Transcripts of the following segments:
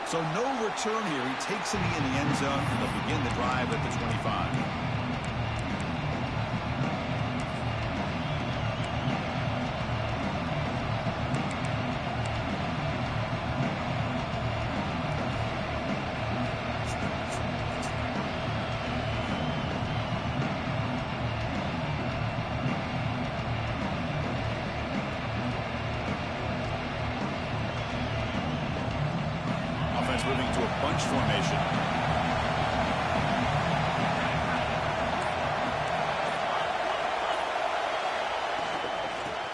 So no return here. He takes him in the end zone, and they'll begin the drive at the 25. Moving to a bunch formation.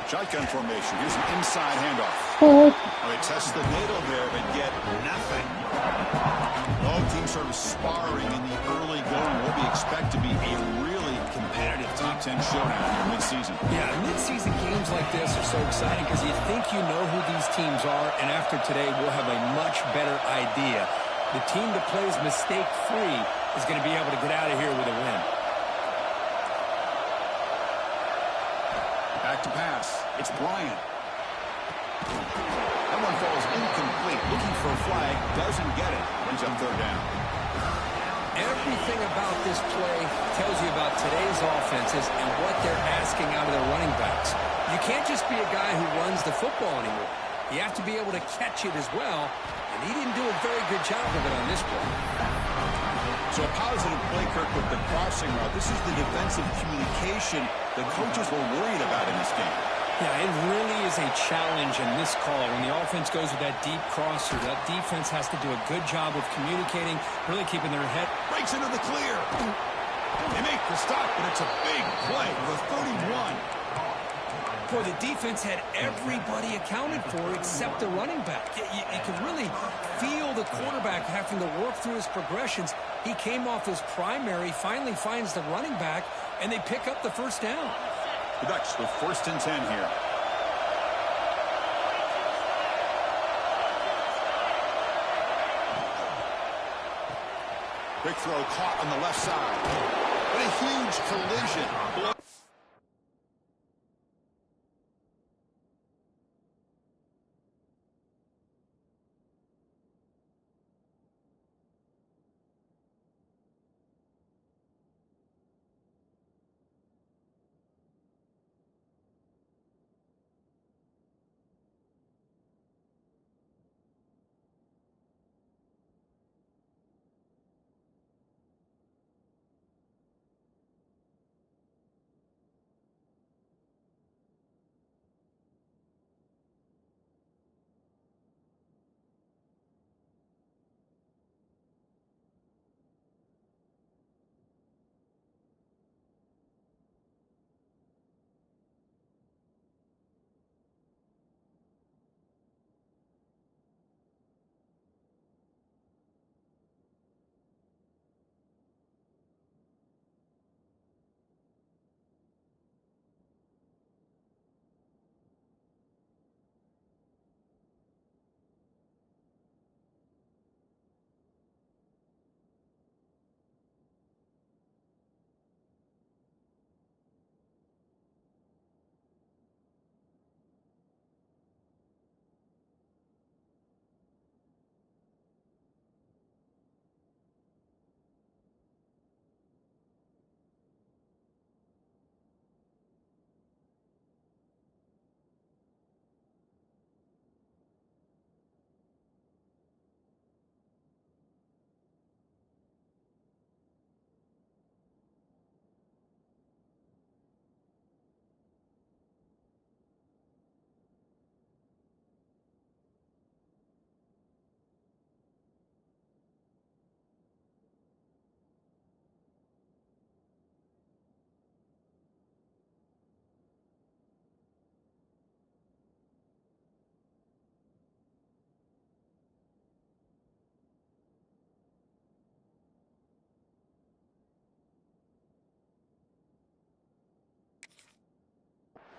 Shotgun formation. Here's an inside handoff. They test the middle there, but get nothing. Both teams sort of sparring in the early going. What we expect to be a really competitive top 10 showdown here mid-season. Yeah, mid-season games like this are so exciting because you think you know who these teams are, and after today we'll have a much better idea. The team that plays mistake-free is going to be able to get out of here with a win. Back to pass. It's Bryant. That one falls incomplete. Looking for a flag. Doesn't get it. Brings up third down. Everything about this play tells you about today's offenses and what they're asking out of their running backs. You can't just be a guy who runs the football anymore. You have to be able to catch it as well. And he didn't do a very good job of it on this play. So a positive play, Kirk, with the crossing route. This is the defensive communication the coaches were worried about in this game. Yeah, it really is a challenge in this call. When the offense goes with that deep crosser, that defense has to do a good job of communicating, really keeping their head. Breaks into the clear. They make the stop, but it's a big play for 31. Boy, the defense had everybody accounted for except the running back. You can really feel the quarterback having to work through his progressions. He came off his primary, finally finds the running back, and they pick up the first down. The Ducks with 1st and 10 here. Quick throw caught on the left side. What a huge collision.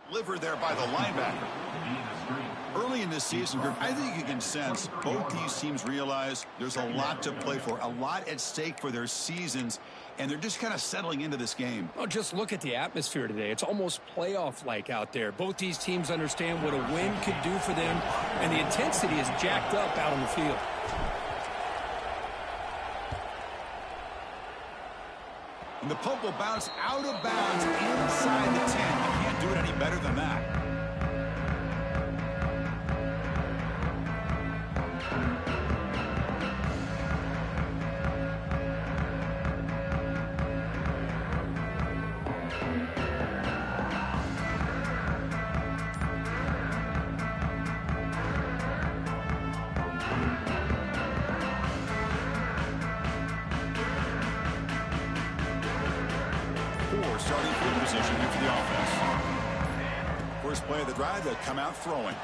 Delivered there by the linebacker. Early in this season, I think you can sense both these teams realize there's a lot to play for, a lot at stake for their seasons, and they're just kind of settling into this game. Well, just look at the atmosphere today. It's almost playoff-like out there. Both these teams understand what a win could do for them, and the intensity is jacked up out on the field. And the punt will bounce out of bounds inside the 10. You can't do it any better than that. Starting field position here for the offense. First play of the drive, they'll come out throwing.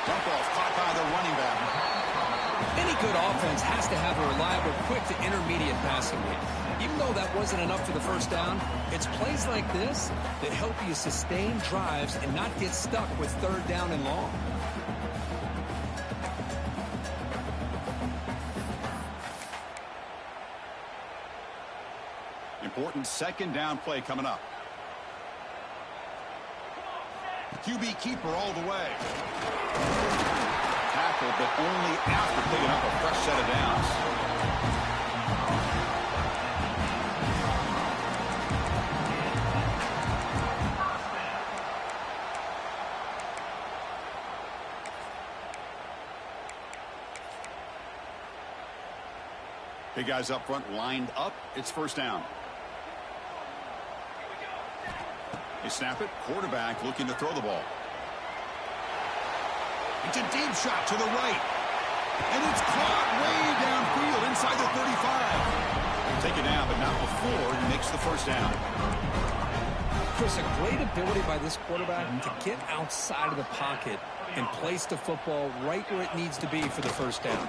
Dump off caught by the running back. Any good offense has to have a reliable, quick to intermediate passing game. Even though that wasn't enough for the first down, it's plays like this that help you sustain drives and not get stuck with third down and long. Important second down play coming up. QB keeper all the way. Tackled, but only after picking up a fresh set of downs. Big guys up front lined up. It's first down. They snap it. Quarterback looking to throw the ball. It's a deep shot to the right. And it's caught way downfield inside the 35. Take it down, but not before he makes the first down. Chris, a great ability by this quarterback to get outside of the pocket and place the football right where it needs to be for the first down.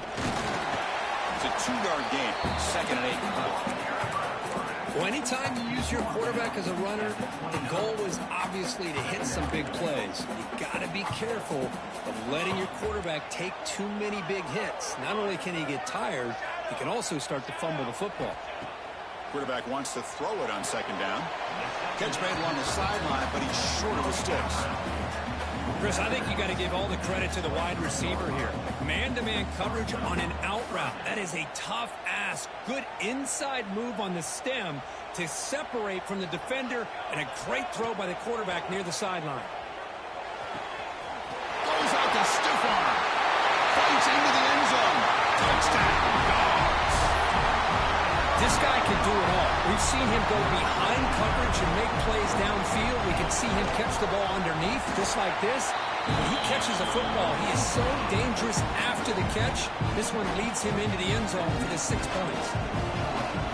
It's a 2-yard gain. Second and 8. Well, anytime you use your quarterback as a runner, the goal is obviously to hit some big plays. You got to be careful of letting your quarterback take too many big hits. Not only can he get tired, he can also start to fumble the football. Quarterback wants to throw it on second down. Catch made along the sideline, but he's short of the sticks. Chris, I think you got to give all the credit to the wide receiver here. Man-to-man coverage on an out route. That is a tough ask. Good inside move on the stem to separate from the defender, and a great throw by the quarterback near the sideline. Goes out to stiff arm. Points into the end zone. Touchdown. This guy can do it all. We've seen him go behind coverage and make plays downfield. We can see him catch the ball underneath, just like this. When he catches a football, he is so dangerous after the catch. This one leads him into the end zone for the 6 points.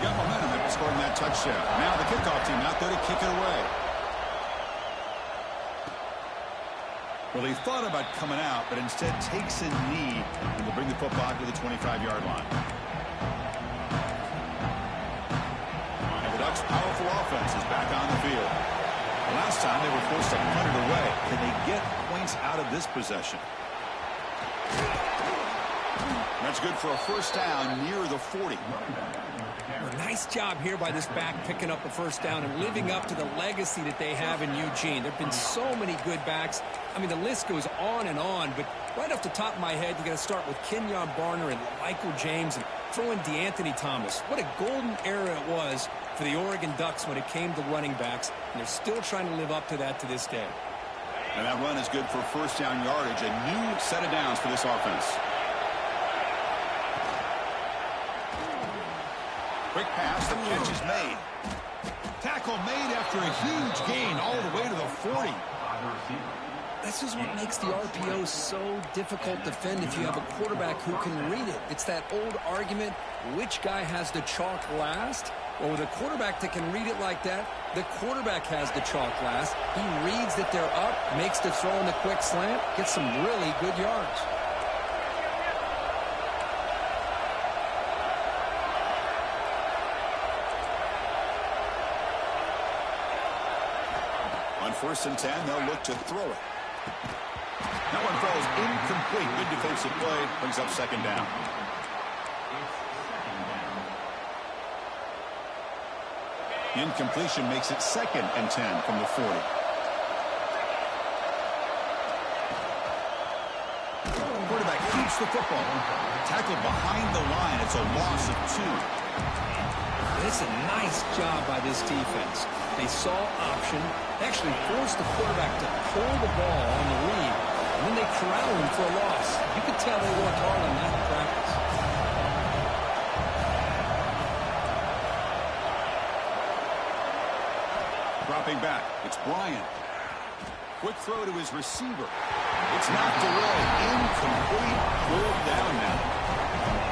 Got momentum after scoring that touchdown. Now the kickoff team out there to kick it away. Well, he thought about coming out, but instead takes a knee and will bring the football to the 25-yard line. Ducks' powerful offense is back on the field. Last time they were forced to punt it away. Can they get points out of this possession? That's good for a first down near the 40. Well, nice job here by this back picking up the first down and living up to the legacy that they have in Eugene. There have been so many good backs. I mean, the list goes on, but right off the top of my head, you got to start with Kenyon Barner and Michael James and throw in DeAnthony Thomas. What a golden era it was for the Oregon Ducks when it came to running backs, and they're still trying to live up to that to this day. And that run is good for first down yardage, a new set of downs for this offense. Quick pass, the catch is made. Tackle made after a huge gain all the way to the 40. This is what makes the RPO so difficult to defend if you have a quarterback who can read it. It's that old argument, which guy has the chalk last? Well, with a quarterback that can read it like that, the quarterback has the chalk last. He reads that they're up, makes the throw in the quick slant, gets some really good yards. On 1st and 10, they'll look to throw it. That one falls incomplete. Good defensive play. Brings up second down. Incompletion makes it 2nd and 10 from the 40. Quarterback keeps the football. Tackled behind the line. It's a loss of 2. It's a nice job by this defense. They saw option, actually forced the quarterback to pull the ball on the read, and then they corral him for a loss. You could tell they worked hard on that in practice. Dropping back, it's Bryant. Quick throw to his receiver. It's knocked away. Incomplete. Fourth down now.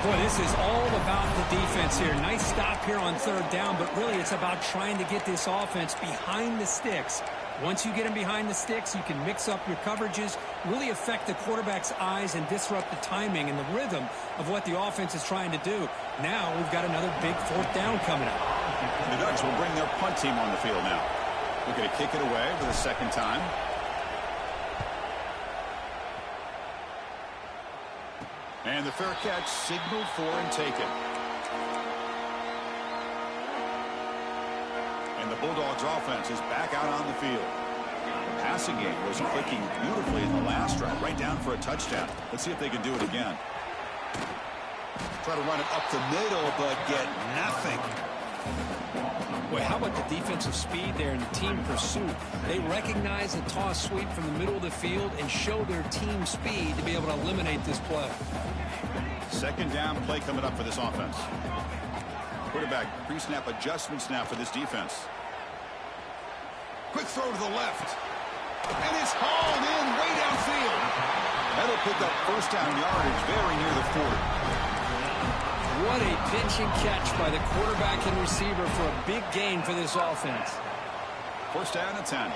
Boy, this is all about the defense here. Nice stop here on third down, but really it's about trying to get this offense behind the sticks. Once you get them behind the sticks, you can mix up your coverages, really affect the quarterback's eyes and disrupt the timing and the rhythm of what the offense is trying to do. Now we've got another big fourth down coming up. The Ducks will bring their punt team on the field now. Looking to kick it away for the second time. And the fair catch signaled for and taken. And the Bulldogs offense is back out on the field. The passing game was clicking beautifully in the last drive, right down for a touchdown. Let's see if they can do it again. Try to run it up the middle, but get nothing. Boy, how about the defensive speed there in the team pursuit? They recognize the toss sweep from the middle of the field and show their team speed to be able to eliminate this play. Second down play coming up for this offense. Quarterback pre-snap adjustments now for this defense. Quick throw to the left. And it's hauled in way downfield. That'll pick up first down yardage very near the 40. What a pitch and catch by the quarterback and receiver for a big gain for this offense. First down at 10.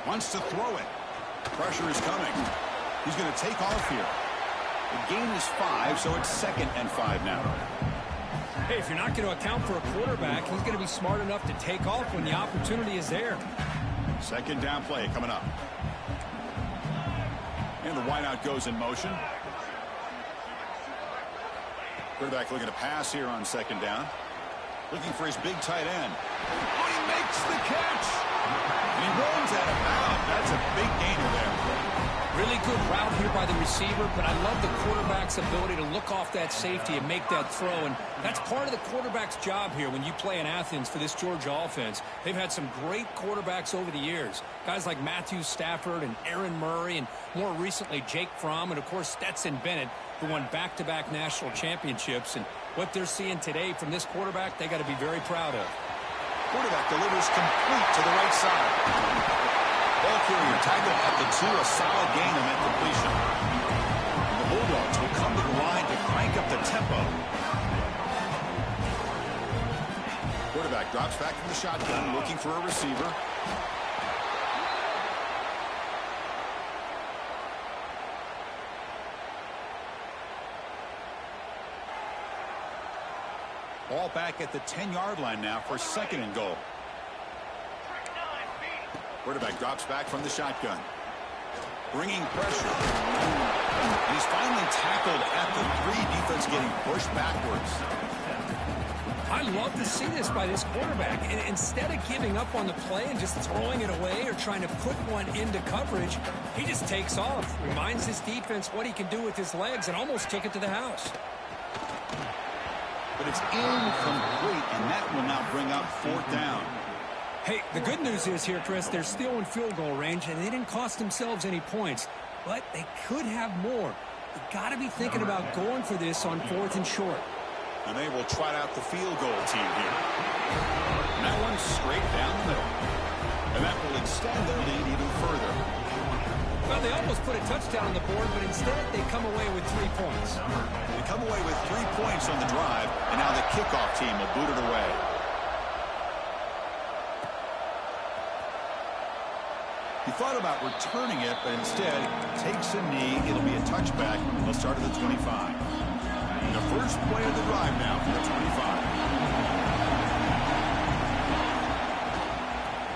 Wants to throw it. Pressure is coming. He's going to take off here. The gain is 5, so it's 2nd and 5 now. Hey, if you're not going to account for a quarterback, he's going to be smart enough to take off when the opportunity is there. Second down play coming up. And the wideout goes in motion. Quarterback looking to pass here on second down. Looking for his big tight end. Oh, he makes the catch. And he runs out of bounds. That's a big gainer there. Really good route here by the receiver, but I love the quarterback's ability to look off that safety and make that throw. And that's part of the quarterback's job here when you play in Athens for this Georgia offense. They've had some great quarterbacks over the years. Guys like Matthew Stafford and Aaron Murray, and more recently Jake Fromm, and of course Stetson Bennett, who won back-to-back national championships. And what they're seeing today from this quarterback, they got to be very proud of. Quarterback delivers complete to the right side. Ball carrier tackled at the 2, a solid gain on that completion. The Bulldogs will come to the line to crank up the tempo. Quarterback drops back from the shotgun, looking for a receiver. Ball back at the 10-yard line now for 2nd and goal. Quarterback drops back from the shotgun. Bringing pressure. And he's finally tackled at the 3. Defense getting pushed backwards. I love to see this by this quarterback. And instead of giving up on the play and just throwing it away or trying to put one into coverage, he just takes off. Reminds his defense what he can do with his legs and almost took it to the house. But it's incomplete, and that will now bring up 4th down. Hey, the good news is here, Chris, they're still in field goal range, and they didn't cost themselves any points. But they could have more. You've got to be thinking about going for this on 4th and short. And they will trot out the field goal team here. And that one's straight down the middle. And that will extend their lead even further. Well, they almost put a touchdown on the board, but instead they come away with 3 points. They come away with 3 points on the drive, and now the kickoff team will boot it away. He thought about returning it, but instead takes a knee. It'll be a touchback. They'll start at the 25. The first play of the drive now for the 25.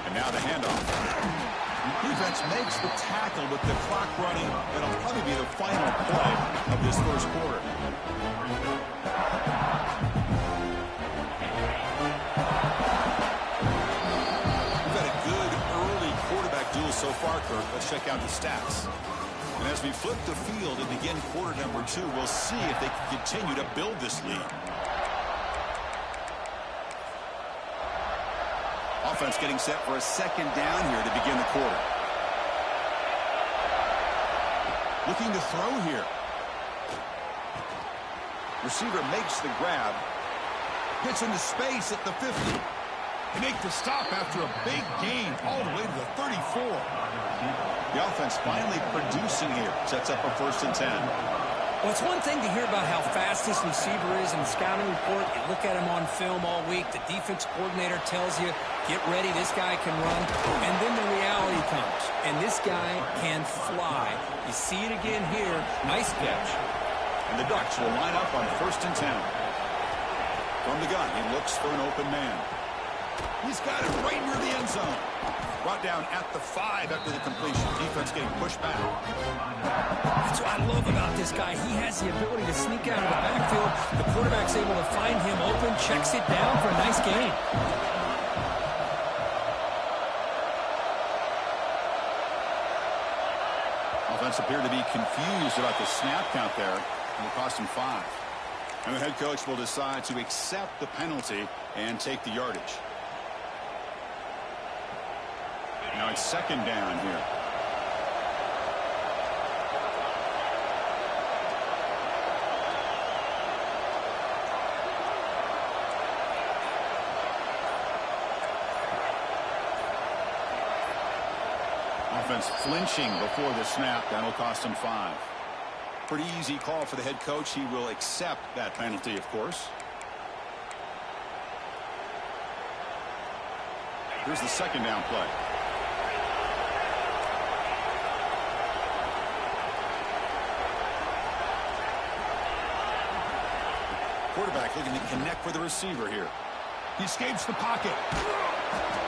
And now the handoff. Defense makes the tackle with the clock running. It'll probably be the final play of this first quarter. We've had a good early quarterback duel so far, Kirk. Let's check out the stats. And as we flip the field and begin quarter number 2, we'll see if they can continue to build this lead. Offense getting set for a second down here to begin the quarter. Looking to throw here. Receiver makes the grab. Gets into space at the 50. They make the stop after a big gain all the way to the 34. The offense finally producing here. Sets up a 1st and 10. Well, it's one thing to hear about how fast this receiver is in the scouting report. You look at him on film all week. The defense coordinator tells you, get ready, this guy can run. And then the reality comes. And this guy can fly. You see it again here. Nice catch. And the Ducks will line up on 1st and 10. From the gun, he looks for an open man. He's got it right near the end zone. Brought down at the 5 after the completion. Defense getting pushed back. That's what I love about this guy. He has the ability to sneak out of the backfield. The quarterback's able to find him open, checks it down for a nice gain. Offense appeared to be confused about the snap count there. It will cost him 5. And the head coach will decide to accept the penalty and take the yardage. Now it's 2nd down here. Offense flinching before the snap. That'll cost him 5. Pretty easy call for the head coach. He will accept that penalty, of course. Here's the 2nd down play. Quarterback looking to connect with the receiver here. He escapes the pocket.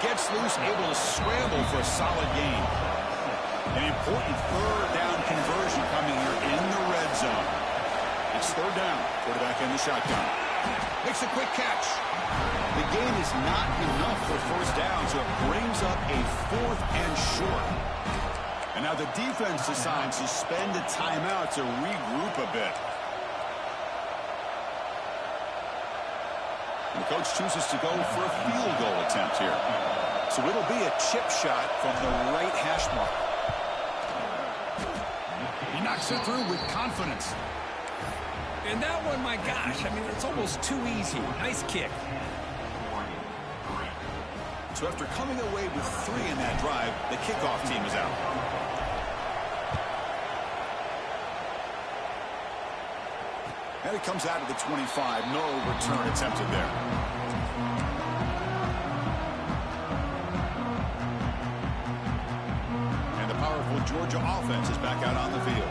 Gets loose, able to scramble for a solid gain. An important 3rd down conversion coming here in the red zone. It's 3rd down. Quarterback in the shotgun. Makes a quick catch. The gain is not enough for 1st down, so it brings up a 4th and short. And now the defense decides to spend a timeout to regroup a bit. And the coach chooses to go for a field goal attempt here. So it'll be a chip shot from the right hash mark. He knocks it through with confidence. And that one, my gosh, I mean, it's almost too easy. Nice kick. So after coming away with 3 in that drive, the kickoff team is out. And it comes out of the 25. No return attempted there. And the powerful Georgia offense is back out on the field.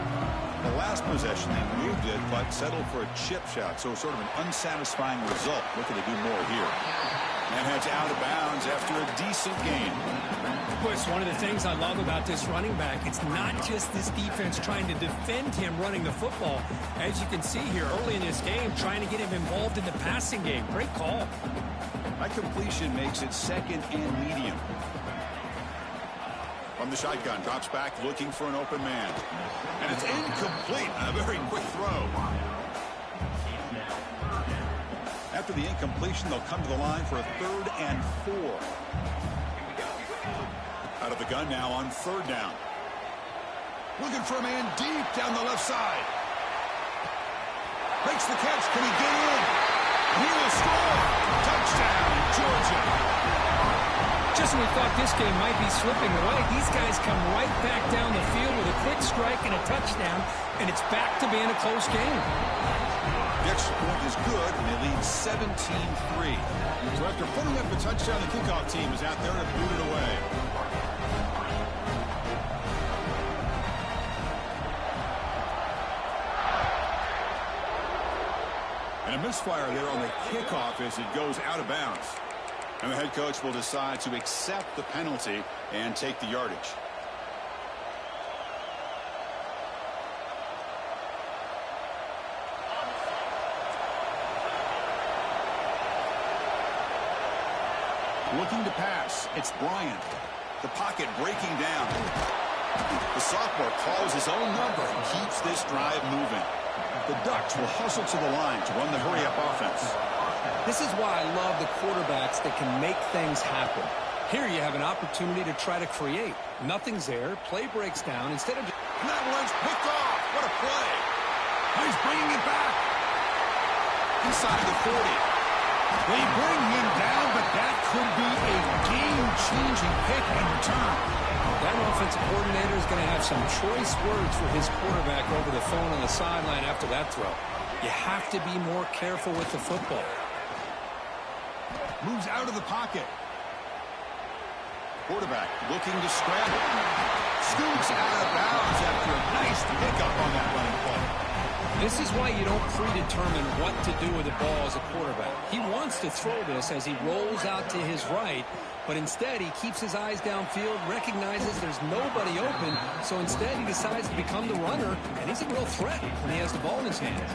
The last possession, they moved it, but settled for a chip shot. So sort of an unsatisfying result. Looking to do more here. And heads out of bounds after a decent gain. Of course, one of the things I love about this running back, it's not just this defense trying to defend him running the football. As you can see here early in this game, trying to get him involved in the passing game. Great call. That completion makes it 2nd and medium. From the shotgun, drops back looking for an open man. And it's incomplete. A very quick throw. After the incompletion, they'll come to the line for a 3rd and 4. Out of the gun now on 3rd down. Looking for a man deep down the left side. Makes the catch. Can he get in? He will score. Touchdown, Georgia. Just when we thought this game might be slipping away, these guys come right back down the field with a quick strike and a touchdown, and it's back to being a close game. The extra point is good, and they lead 17-3. So after putting up a touchdown, the kickoff team is out there to boot it away. And a misfire there on the kickoff as it goes out of bounds. And the head coach will decide to accept the penalty and take the yardage. Looking to pass. It's Bryant. The pocket breaking down. The sophomore calls his own number and keeps this drive moving. The Ducks will hustle to the line to run the hurry-up offense. This is why I love the quarterbacks that can make things happen. Here you have an opportunity to try to create. Nothing's there. Play breaks down. Instead of... And that one's picked off. What a play. He's bringing it back. Inside of the 40. They bring him down, but that could be a game-changing pick in return. That offensive coordinator is going to have some choice words for his quarterback over the phone on the sideline after that throw. You have to be more careful with the football. Moves out of the pocket. Quarterback looking to scramble. Scoots out of bounds after a nice pickup on that running play. This is why you don't predetermine what to do with the ball as a quarterback. He wants to throw this as he rolls out to his right, but instead he keeps his eyes downfield, recognizes there's nobody open, so instead he decides to become the runner, and he's a real threat when he has the ball in his hands.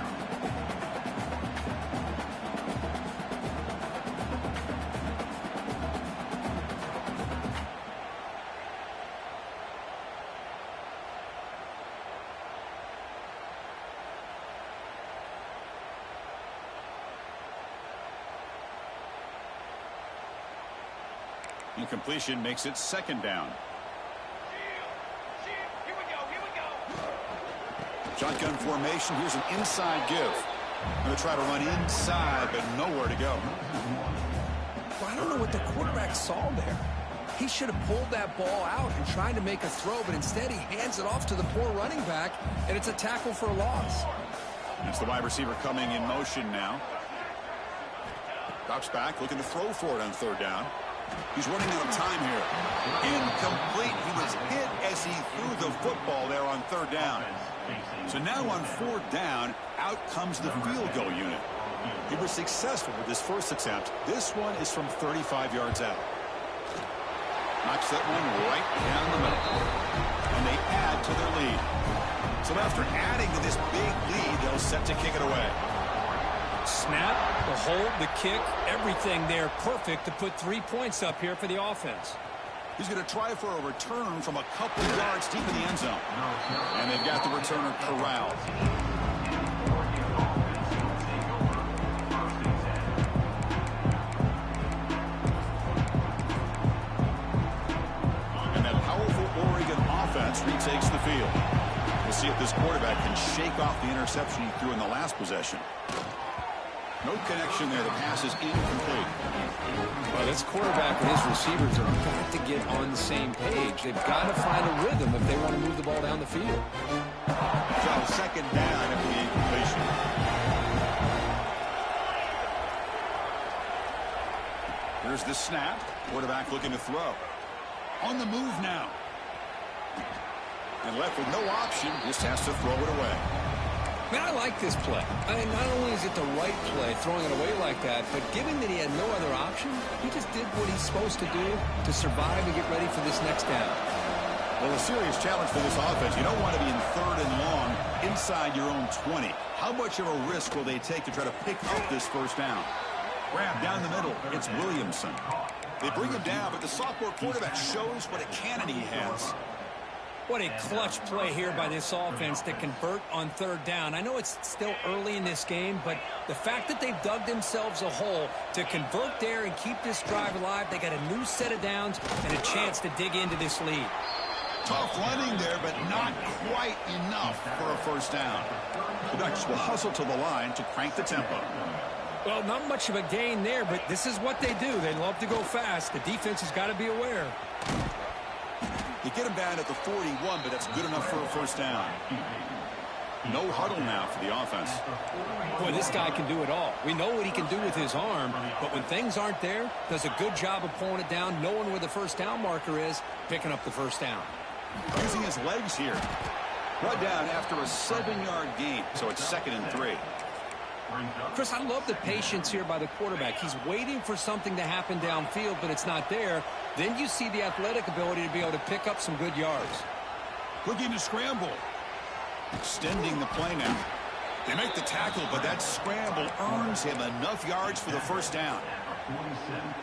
Incompletion makes it second down. Here we go. Shotgun formation. Here's an inside give. Going to try to run inside, but nowhere to go. Well, I don't know what the quarterback saw there. He should have pulled that ball out and tried to make a throw, but instead he hands it off to the poor running back, and it's a tackle for a loss. That's the wide receiver coming in motion now. Drops back, looking to throw for it on third down. He's running out of time here. Incomplete. He was hit as he threw the football there on third down. So now on fourth down, out comes the field goal unit. He was successful with his first attempt. This one is from 35 yards out. Knocks that one right down the middle. And they add to their lead. So after adding to this big lead, they'll set to kick it away. Snap, the hold, the kick, everything there perfect to put 3 points up here for the offense. He's going to try for a return from a couple yards deep in the end zone. And they've got the returner corralled. And that powerful Oregon offense retakes the field. We'll see if this quarterback can shake off the interception he threw in the last possession. No connection there. The pass is incomplete. Well, this quarterback and his receivers have got to get on the same page. They've got to find a rhythm if they want to move the ball down the field. So second down after the incompletion. Here's the snap. Quarterback looking to throw. On the move now. And left with no option. Just has to throw it away. Man, I like this play. I mean, not only is it the right play, throwing it away like that, but given that he had no other option, he just did what he's supposed to do to survive and get ready for this next down. Well, a serious challenge for this offense. You don't want to be in third and long inside your own 20. How much of a risk will they take to try to pick up this first down? Grab down the middle. It's Williamson. They bring him down, but the sophomore quarterback shows what a cannon he has. What a clutch play here by this offense to convert on third down. I know it's still early in this game, but the fact that they've dug themselves a hole to convert there and keep this drive alive, they got a new set of downs and a chance to dig into this lead. Tough running there, but not quite enough for a first down. The Ducks will hustle to the line to crank the tempo. Well, not much of a gain there, but this is what they do. They love to go fast. The defense has got to be aware. They get him down at the 41, but that's good enough for a first down. No huddle now for the offense. Boy, this guy can do it all. We know what he can do with his arm, but when things aren't there, does a good job of pulling it down, knowing where the first down marker is, picking up the first down. Using his legs here. Brought down after a 7-yard gain, so it's 2nd and 3. Chris, I love the patience here by the quarterback. He's waiting for something to happen downfield, but it's not there. Then you see the athletic ability to be able to pick up some good yards. Looking to scramble. Extending the play now. They make the tackle, but that scramble earns him enough yards for the first down.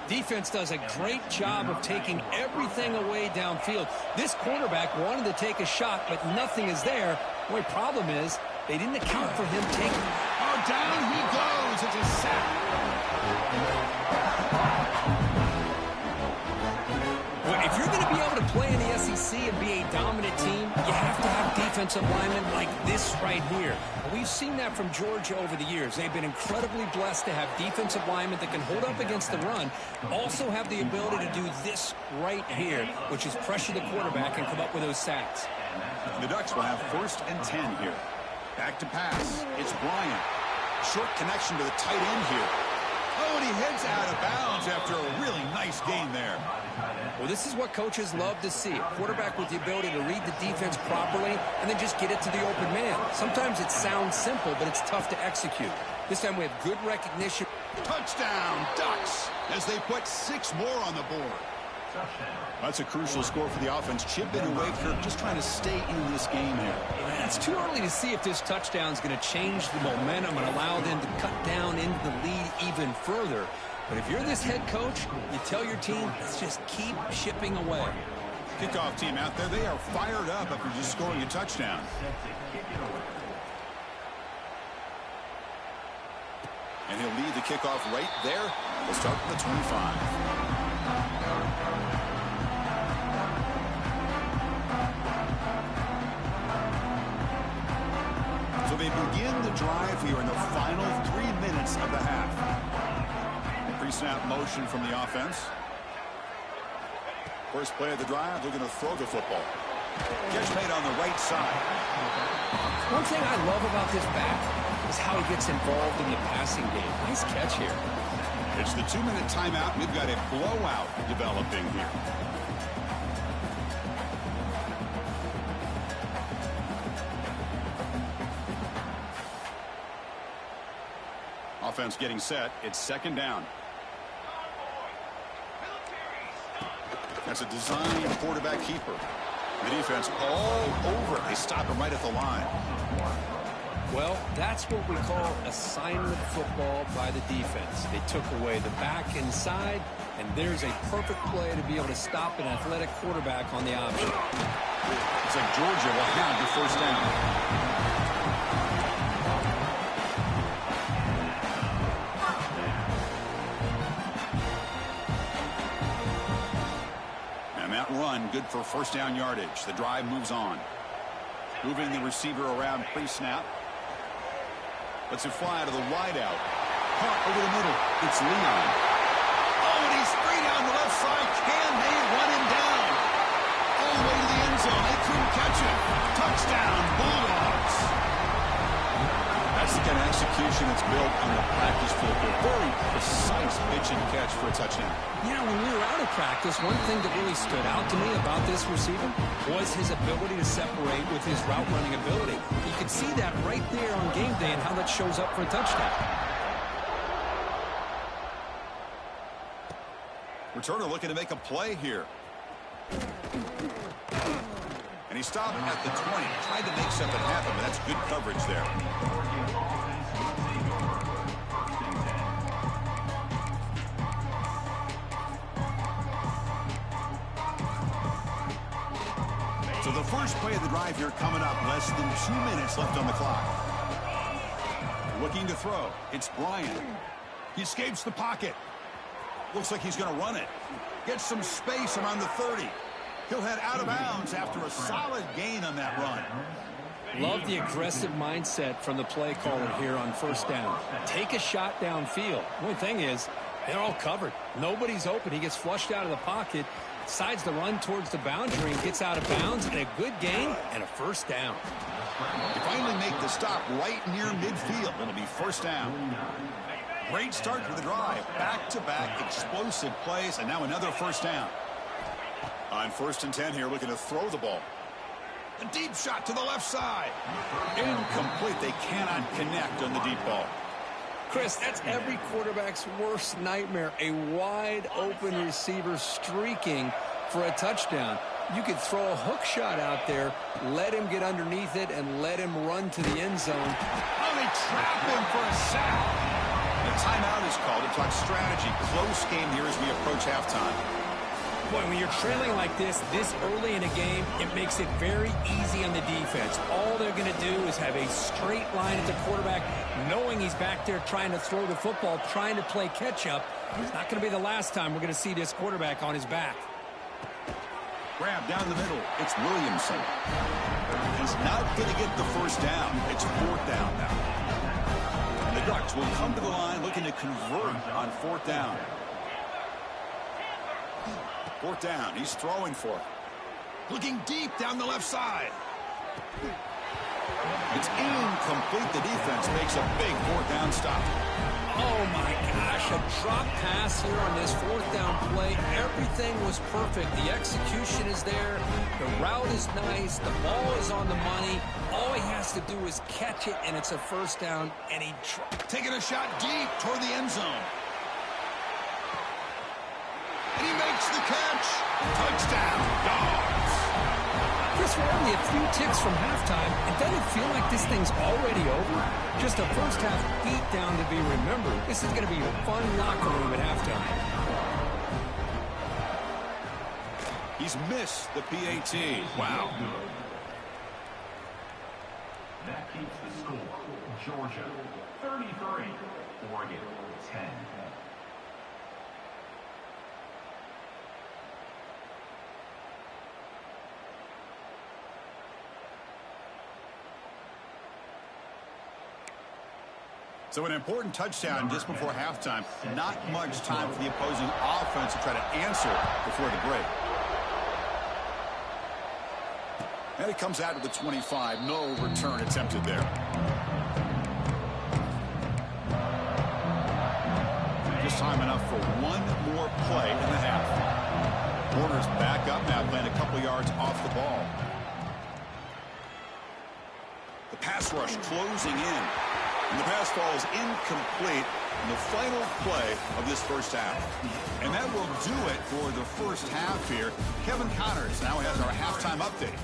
Defense does a great job of taking everything away downfield. This quarterback wanted to take a shot, but nothing is there. The only problem is they didn't account for him taking... Oh, down he goes. It's a sack. to play in the SEC and be a dominant team, you have to have defensive linemen like this right here. We've seen that from Georgia over the years. They've been incredibly blessed to have defensive linemen that can hold up against the run, also have the ability to do this right here, which is pressure the quarterback and come up with those sacks. The Ducks will have 1st and 10 here. Back to pass. It's Bryant. Short connection to the tight end here. Oh, and he heads out of bounds after a really nice gain there. Well, this is what coaches love to see. A quarterback with the ability to read the defense properly and then just get it to the open man. Sometimes it sounds simple, but it's tough to execute. This time we have good recognition. Touchdown, Ducks, as they put 6 more on the board. That's a crucial score for the offense. Chipping away, Kirk, just trying to stay in this game here. It's too early to see if this touchdown is going to change the momentum and allow them to cut down into the lead even further. But if you're this head coach, you tell your team, let's just keep chipping away. Kickoff team out there, they are fired up after just scoring a touchdown. And he'll lead the kickoff right there. We'll start from the 25. So they begin the drive here in the final 3 minutes of the half. Pre-snap motion from the offense. First play of the drive, they're going to throw the football. Catch made on the right side. One thing I love about this back is how he gets involved in the passing game. Nice catch here. It's the 2-minute timeout. We've got a blowout developing here. Offense getting set. It's 2nd down. That's a design quarterback keeper. The defense all over it. They stop him right at the line. Well, that's what we call assignment football by the defense. They took away the back inside, and there's a perfect play to be able to stop an athletic quarterback on the option. It's like Georgia will have the 1st down. Run good for 1st down yardage. The drive moves on. Moving the receiver around pre-snap. Lets it fly out of the wideout. Caught over the middle. It's Leon. Oh, and he's free down the left side. Can they run him down? All the way to the end zone. They couldn't catch him. Touchdown, Bulldogs. That's the kind of execution that's built on the practice field. A very precise pitch and catch for a touchdown. Yeah, when we were out of practice, one thing that really stood out to me about this receiver was his ability to separate with his route running ability. You could see that right there on game day and how that shows up for a touchdown. Returner looking to make a play here. And he stopped at the 20. Tried to make something happen, but that's good coverage there. So the first play of the drive here coming up. Less than 2 minutes left on the clock. Looking to throw. It's Bryant. He escapes the pocket. Looks like he's going to run it. Gets some space around the 30. He'll head out of bounds after a solid gain on that run. Love the aggressive mindset from the play caller here on 1st down. Take a shot downfield. One thing is, they're all covered. Nobody's open. He gets flushed out of the pocket, decides to run towards the boundary, and gets out of bounds, and a good gain and a 1st down. They finally make the stop right near midfield. It'll be 1st down. Great start to the drive. Back-to-back explosive plays, and now another 1st down. On 1st and 10 here, looking to throw the ball. A deep shot to the left side. Incomplete. They cannot connect on the deep ball. Chris, that's every quarterback's worst nightmare. A wide-open receiver streaking for a touchdown. You could throw a hook shot out there, let him get underneath it, and let him run to the end zone. Oh, they trap him for a sack. The timeout is called to talk strategy. Close game here as we approach halftime. Boy, when you're trailing like this early in a game, it makes it very easy on the defense. All they're going to do is have a straight line at the quarterback, knowing he's back there trying to throw the football, trying to play catch-up. It's not going to be the last time we're going to see this quarterback on his back. Grab down the middle. It's Williamson. He's not going to get the first down. It's 4th down now. And the Ducks will come to the line looking to convert on 4th down. 4th down. He's throwing for it. Looking deep down the left side. It's incomplete. The defense makes a big 4th down stop. Oh, my gosh, a drop pass here on this 4th down play. Everything was perfect. The execution is there. The route is nice. The ball is on the money. All he has to do is catch it, and it's a 1st down, and he taking a shot deep toward the end zone. And he makes the catch. Touchdown, Dogs. Chris, we're only a few ticks from halftime. It doesn't feel like this thing's already over. Just a first half beatdown to be remembered. This is going to be a fun locker room at halftime. He's missed the PAT. Wow. That keeps the score. Georgia 33, Oregon 10. So an important touchdown just before halftime. Not much time for the opposing offense to try to answer before the break. And it comes out to the 25. No return attempted there. Just time enough for one more play in the half. Warner's back up now, playing a couple yards off the ball. The pass rush closing in. And the pass falls incomplete in the final play of this first half. And that will do it for the first half here. Kevin Connors now has our halftime update.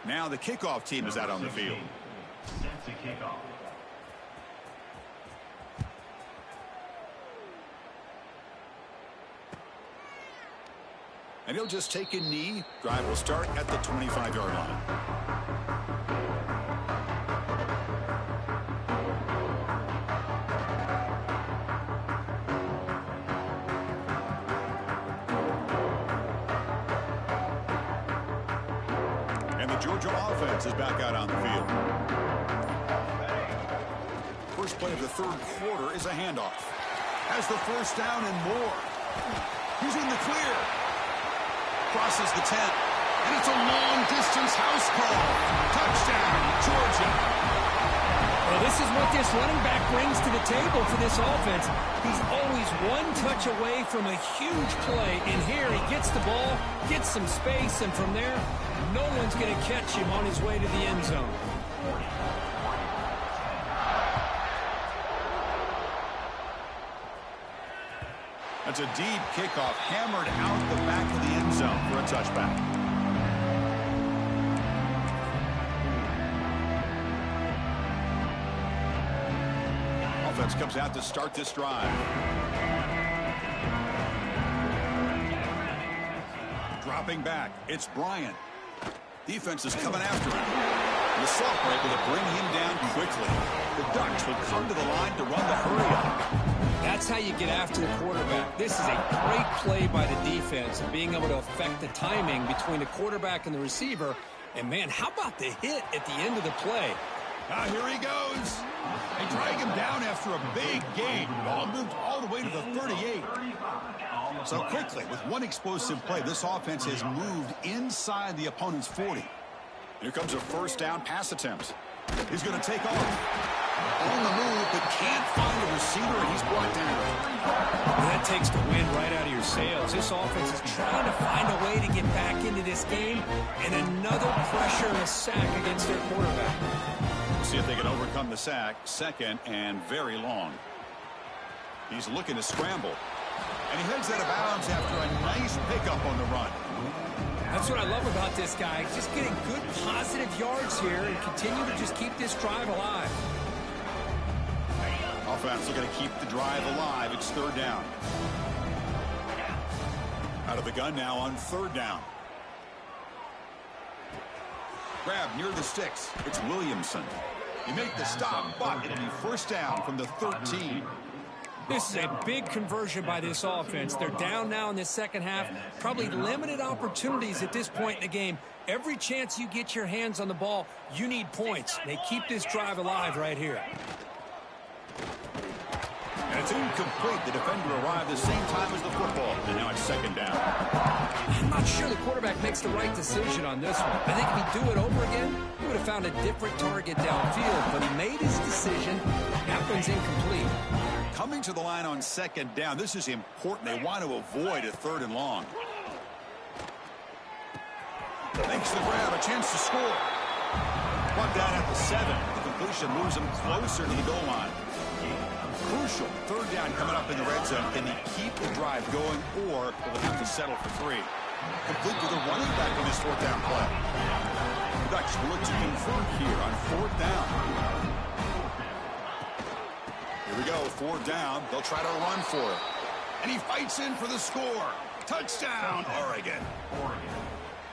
Now the kickoff team is out on the field. Set to kick off. And he'll just take a knee. Drive will start at the 25-yard line. And the Georgia offense is back out on the field. First play of the third quarter is a handoff. Has the first down and more. He's in the clear. Crosses the 10, and it's a long-distance house call. Touchdown, Georgia. Well, this is what this running back brings to the table for this offense. He's always one touch away from a huge play, and here he gets the ball, gets some space, and from there, no one's going to catch him on his way to the end zone. That's a deep kickoff, hammered out the back of the end zone for a touchback. Offense comes out to start this drive. Dropping back, it's Bryant. Defense is coming after him. The assault able to bring him down quickly. The Ducks will come to the line to run the hurry-up. That's how you get after the quarterback. This is a great play by the defense and being able to affect the timing between the quarterback and the receiver. And, man, how about the hit at the end of the play? Here he goes. They drag him down after a big gain. Ball moved all the way to the 38. So quickly, with one explosive play, this offense has moved inside the opponent's 40. Here comes a first down pass attempt. He's going to take off. On the move, but can't find a receiver, and he's brought down. That takes the wind right out of your sails. This offense is trying to find a way to get back into this game, and another pressure and a sack against their quarterback. We'll see if they can overcome the sack. Second and very long. He's looking to scramble. And he heads out of bounds after a nice pickup on the run. That's what I love about this guy. Just getting good positive yards here and continue to just keep this drive alive. Offense looking to keep the drive alive. It's third down. Out of the gun now on third down. Grab near the sticks. It's Williamson. He made the stop, but it'll be first down from the 13. This is a big conversion by this offense. They're down now in the second half. Probably limited opportunities at this point in the game. Every chance you get your hands on the ball, you need points. They keep this drive alive right here. And it's incomplete. The defender arrived the same time as the football. And now it's second down. I'm not sure the quarterback makes the right decision on this one. I think if he'd do it over again, he would have found a different target downfield. But he made his decision. That one's incomplete. Coming to the line on second down. This is important. They want to avoid a third and long. Makes the grab. A chance to score. Brought down at the 7. The completion moves him closer to the goal line. Crucial third down coming up in the red zone. Can he keep the drive going, or will he have to settle for 3? Complete to the running back on this fourth down play. The Ducks will look to convert here on fourth down. Here we go, fourth down. They'll try to run for it. And he fights in for the score. Touchdown, Oregon.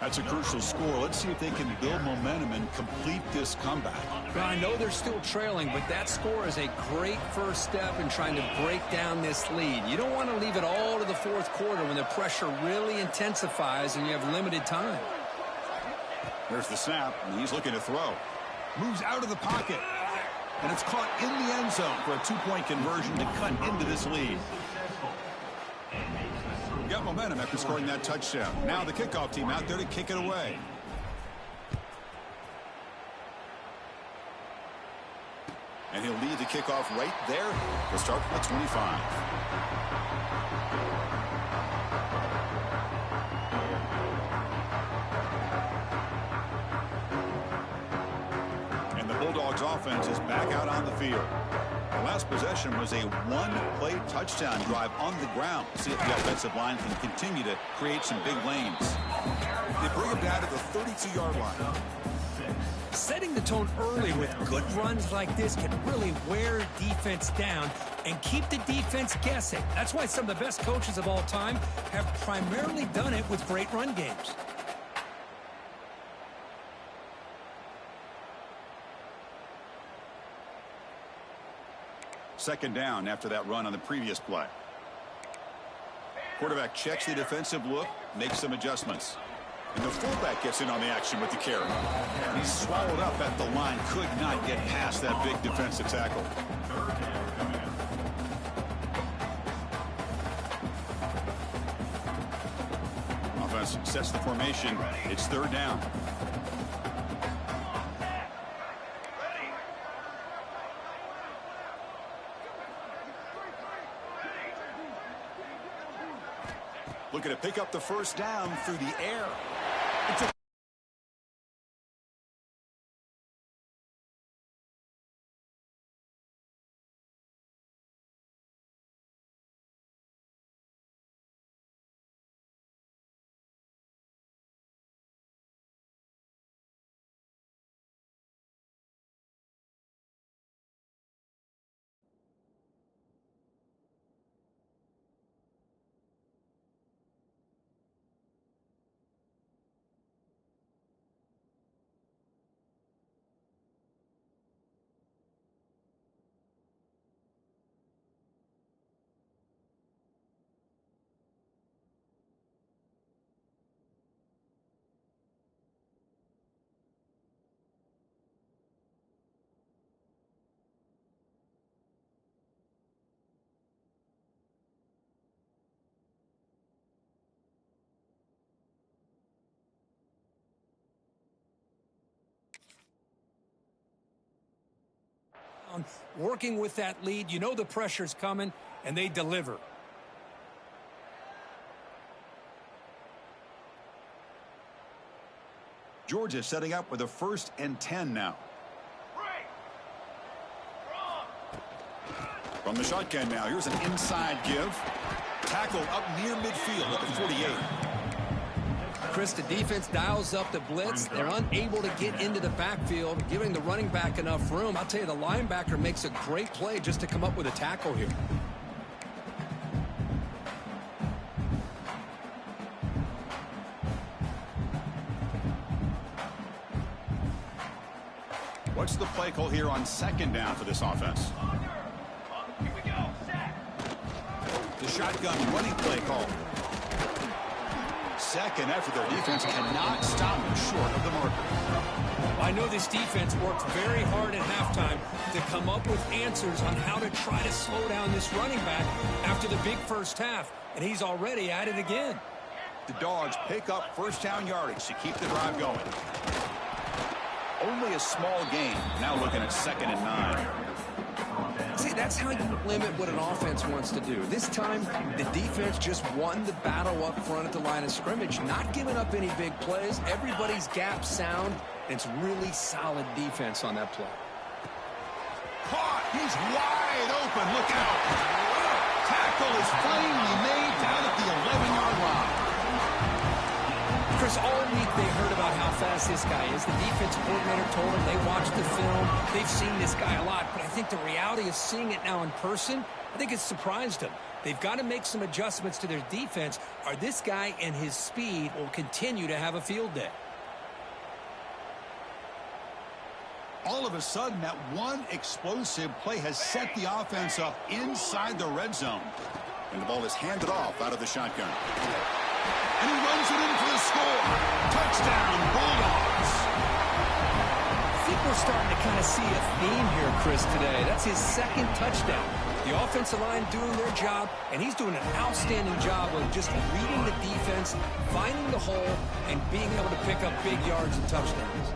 That's a crucial score. Let's see if they can build momentum and complete this comeback. Well, I know they're still trailing, but that score is a great first step in trying to break down this lead. You don't want to leave it all to the fourth quarter when the pressure really intensifies and you have limited time. There's the snap, and he's looking to throw. Moves out of the pocket. And it's caught in the end zone for a 2-point conversion to cut into this lead. Got momentum after scoring that touchdown. Now the kickoff team out there to kick it away. And he'll lead the kickoff right there. We'll start from the 25. And the Bulldogs offense is back out on the field. The last possession was a one-play touchdown drive on the ground. See if the offensive line can continue to create some big lanes. They bring him down to the 32-yard line. Setting the tone early with good runs like this can really wear defense down and keep the defense guessing. That's why some of the best coaches of all time have primarily done it with great run games. Second down after that run on the previous play. Quarterback checks the defensive look, makes some adjustments. And the fullback gets in on the action with the carry. And he's swallowed up at the line. Could not get past that big defensive tackle. Offense sets the formation. It's third down. Looking to pick up the first down through the air. Working with that lead, you know the pressure's coming, and they deliver. Georgia setting up with a 1st and 10 now. From the shotgun now, here's an inside give. Tackle up near midfield at the 48. Chris, the defense dials up the blitz. They're unable to get into the backfield, giving the running back enough room. I'll tell you, the linebacker makes a great play just to come up with a tackle here. What's the play call here on second down for this offense? Here we go. Set. shotgun running play call. Second after their defense cannot stop them short of the marker. I know this defense worked very hard at halftime to come up with answers on how to try to slow down this running back after the big first half, and he's already at it again. The Dogs pick up first down yardage to keep the drive going. Only a small gain. Now looking at 2nd and 9. See, that's how you limit what an offense wants to do. This time, the defense just won the battle up front at the line of scrimmage, not giving up any big plays. Everybody's gap sound, and it's really solid defense on that play. Caught. He's wide open. Look out. Tackle is finally made down at the 11-yard line. Chris, all week they heard about how fast this guy is. The defensive coordinator told them they watched the film. They've seen this guy a lot, but I think the reality of seeing it now in person, I think it's surprised them. They've got to make some adjustments to their defense, or this guy and his speed will continue to have a field day. All of a sudden, that one explosive play has set the offense up inside the red zone. And the ball is handed off out of the shotgun. And he runs it in for the score. Touchdown, Bulldogs. I think we're starting to kind of see a theme here, Chris, today. That's his 2nd touchdown. The offensive line doing their job, and he's doing an outstanding job of just reading the defense, finding the hole, and being able to pick up big yards and touchdowns.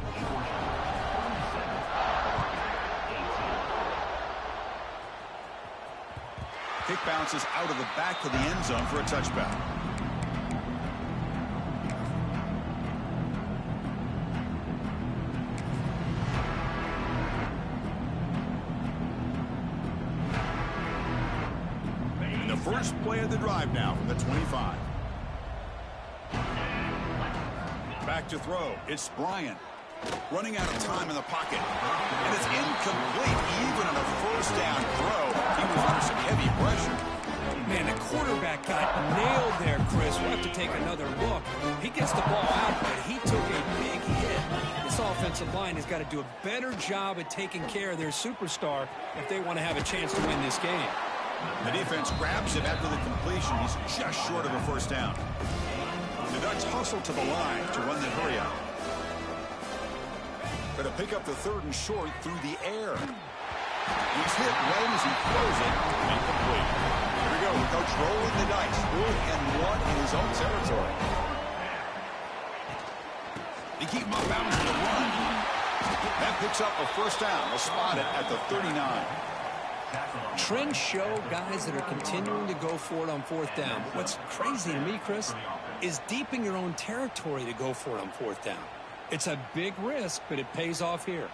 Kick bounces out of the back of the end zone for a touchback. And the first play of the drive now from the 25. Back to throw. It's Bryant. Running out of time in the pocket. And it's incomplete. Even on a first down throw, he was under some heavy pressure. Man, the quarterback got nailed there, Chris. We'll have to take another look. He gets the ball out, but he took a big hit. This offensive line has got to do a better job at taking care of their superstar if they want to have a chance to win this game. The defense grabs him after the completion. He's just short of a first down. The Ducks hustle to the line to run the hurry out. Going to pick up the 3rd and short through the air. He's hit right as he throws it. Incomplete. Here we go. The coach rolling the dice. 4th and 1 in his own territory. They keep him up bounds for the run. That picks up a first down. They'll spot it at the 39. Trends show guys that are continuing to go for it on 4th down. But what's crazy to me, Chris, is deep in your own territory to go for it on 4th down. It's a big risk, but it pays off here.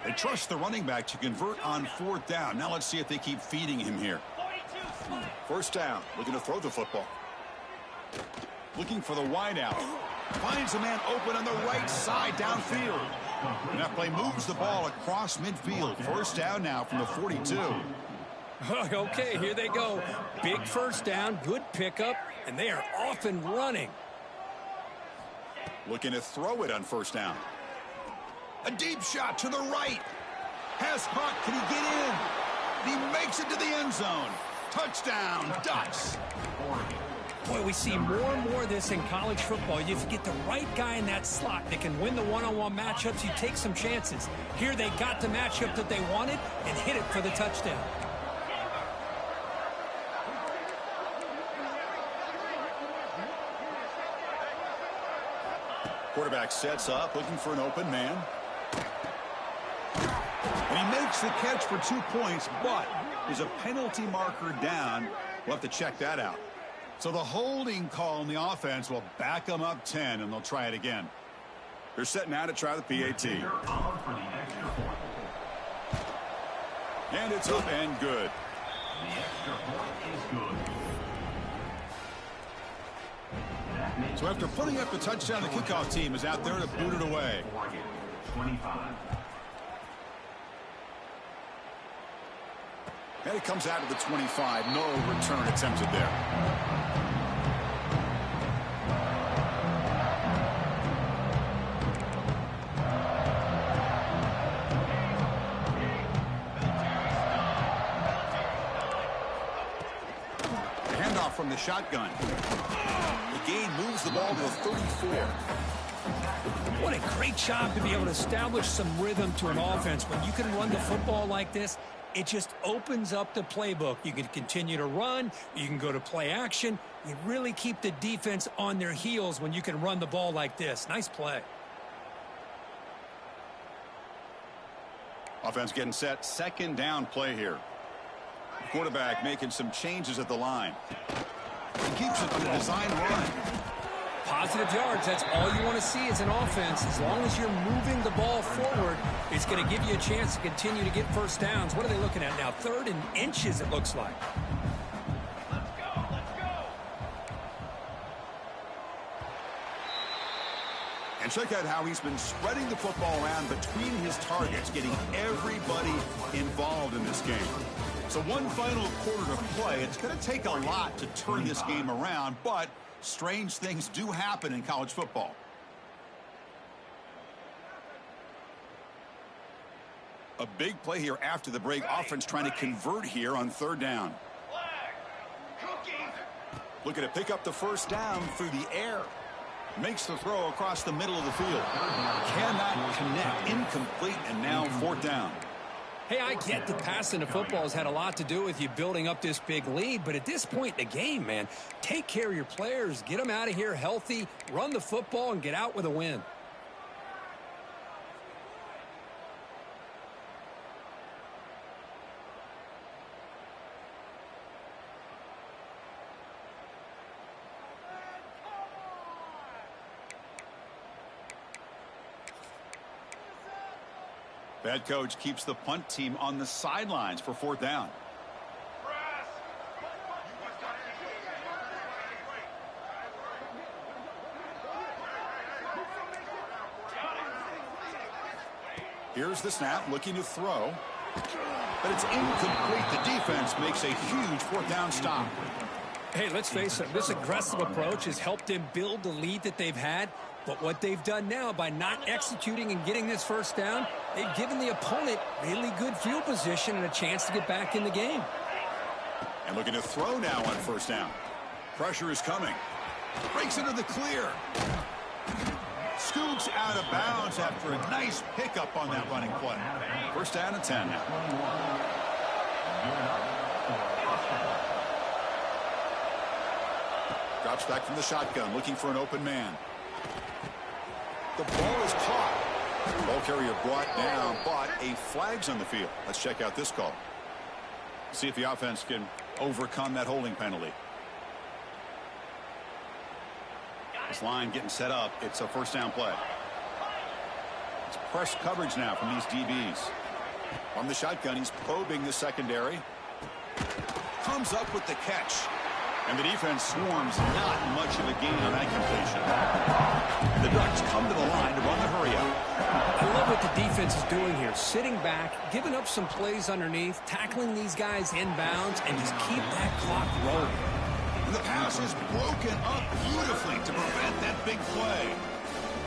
They trust the running back to convert on 4th down. Now let's see if they keep feeding him here. First down, looking to throw the football. Looking for the wideout. Finds a man open on the right side downfield. And that play moves the ball across midfield. First down now from the 42. Okay, here they go. Big first down, good pickup, and they are off and running. Looking to throw it on first down. A deep shot to the right. Has Hunt. Can he get in? He makes it to the end zone. Touchdown, Ducks. Boy, we see more and more of this in college football. If you get the right guy in that slot that can win the one-on-one matchups, you take some chances. Here they got the matchup that they wanted and hit it for the touchdown. Quarterback sets up, looking for an open man. And he makes the catch for 2 points, but there's a penalty marker down. We'll have to check that out. So the holding call in the offense will back them up 10, and they'll try it again. They're setting out to try the PAT. And it's up and good. The extra point is good. So after putting up the touchdown, the kickoff team is out there to boot it away. 25. And it comes out of the 25. No return attempted there. from the shotgun. The gain moves the ball to the 34. What a great job to be able to establish some rhythm to an offense. When you can run the football like this, it just opens up the playbook. You can continue to run. You can go to play action. You really keep the defense on their heels when you can run the ball like this. Nice play. Offense getting set. Second down play here. Quarterback making some changes at the line. He keeps it to the design run. Positive yards, that's all you want to see as an offense. As long as you're moving the ball forward, it's going to give you a chance to continue to get first downs. What are they looking at now? 3rd and inches, it looks like. Let's go, let's go. And check out how he's been spreading the football around between his targets, getting everybody involved in this game. So one final quarter to play. It's going to take a lot to turn this game around, but strange things do happen in college football. A big play here after the break. Offense trying to convert here on 3rd down. Looking to pick up the first down through the air. Makes the throw across the middle of the field. Cannot connect. Incomplete, and now 4th down. Hey, I get that passing the football has had a lot to do with you building up this big lead, but at this point in the game, man, take care of your players, get them out of here healthy, run the football, and get out with a win. Bad coach keeps the punt team on the sidelines for 4th down. Here's the snap, looking to throw. But it's incomplete. The defense makes a huge 4th down stop. Hey, let's face it, this aggressive approach has helped them build the lead that they've had. But what they've done now by not executing and getting this first down, they've given the opponent really good field position and a chance to get back in the game. And looking to throw now on 1st down. Pressure is coming. Breaks into the clear. Scoots out of bounds after a nice pickup on that running play. 1st down and 10 now. Drops back from the shotgun, looking for an open man. The ball is caught. Ball carrier brought down, but a flag's on the field. Let's check out this call. See if the offense can overcome that holding penalty. This line getting set up. It's a 1st down play. It's press coverage now from these DBs. From the shotgun, he's probing the secondary. Comes up with the catch. And the defense swarms, not much of a gain on that completion. And the Ducks come to the line to run the hurry-up. I love what the defense is doing here. Sitting back, giving up some plays underneath, tackling these guys inbounds, and just keep that clock rolling. And the pass is broken up beautifully to prevent that big play.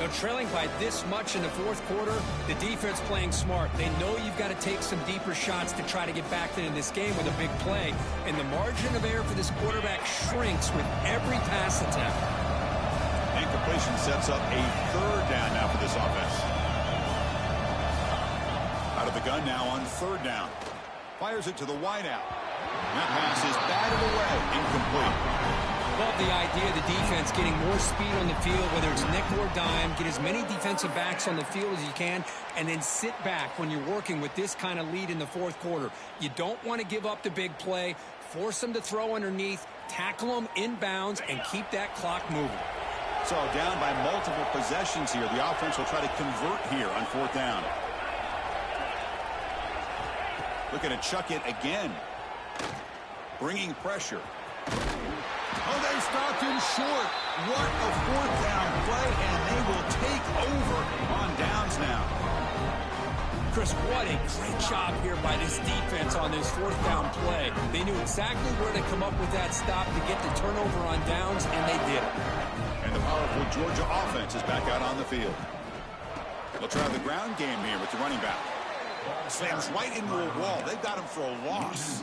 Now, trailing by this much in the 4th quarter, the defense playing smart. They know you've got to take some deeper shots to try to get back into this game with a big play. And the margin of error for this quarterback shrinks with every pass attempt. Incompletion sets up a 3rd down now for this offense. Out of the gun now on 3rd down. Fires it to the wideout. That pass is batted away. Incomplete. Love the idea of the defense getting more speed on the field, whether it's nickel or dime, get as many defensive backs on the field as you can, and then sit back when you're working with this kind of lead in the 4th quarter. You don't want to give up the big play, force them to throw underneath, tackle them inbounds, and keep that clock moving. So down by multiple possessions here. The offense will try to convert here on 4th down. Looking to chuck it again. Bringing pressure. Oh, they stopped him short. What a 4th down play, and they will take over on downs now. Chris, what a great job here by this defense on this 4th down play. They knew exactly where to come up with that stop to get the turnover on downs, and they did it. And the powerful Georgia offense is back out on the field. They'll try the ground game here with the running back. Slams right into a wall. They've got him for a loss.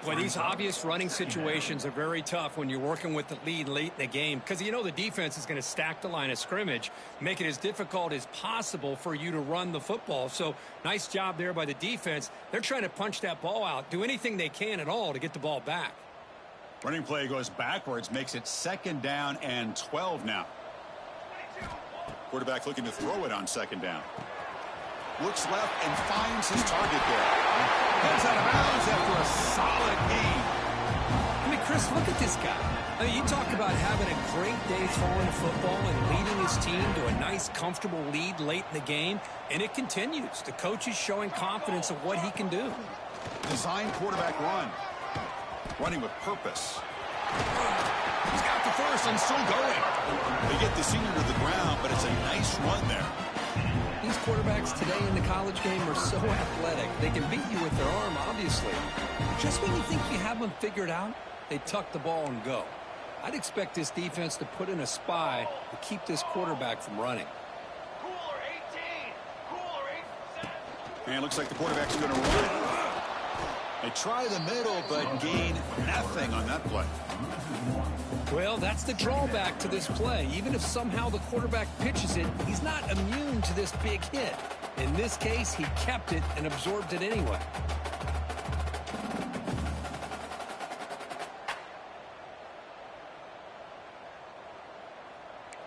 Well, these obvious running situations are very tough when you're working with the lead late in the game because you know the defense is going to stack the line of scrimmage, make it as difficult as possible for you to run the football. So nice job there by the defense. They're trying to punch that ball out, do anything they can at all to get the ball back. Running play goes backwards, makes it 2nd down and 12 now. Quarterback looking to throw it on 2nd down. Looks left and finds his target there. Heads out of bounds after a solid gain. I mean, Chris, look at this guy. I mean, you talk about having a great day throwing the football and leading his team to a nice, comfortable lead late in the game, and it continues. The coach is showing confidence of what he can do. Design quarterback run. Running with purpose. He's got the first and still going. They get the senior to the ground, but it's a nice run there. These quarterbacks today in the college game are so athletic. They can beat you with their arm, obviously. Just when you think you have them figured out, they tuck the ball and go. I'd expect this defense to put in a spy to keep this quarterback from running. Cooler 18. Cooler 8%. And it looks like the quarterback's going to run. They try the middle, but gain nothing on that play. Well, that's the drawback to this play. Even if somehow the quarterback pitches it, he's not immune to this big hit. In this case, he kept it and absorbed it anyway.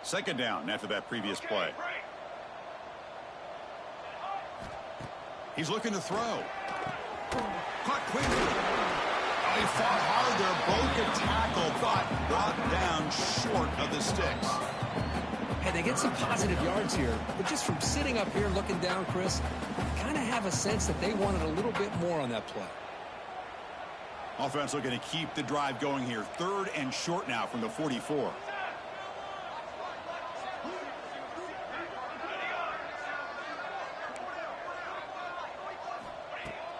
Second down after that previous play. He's looking to throw. Caught quickly. They fought hard there, broke a tackle, but brought down short of the sticks. Hey, they get some positive yards here, but just from sitting up here looking down, Chris, kind of have a sense that they wanted a little bit more on that play. Offense looking to keep the drive going here. 3rd and short now from the 44.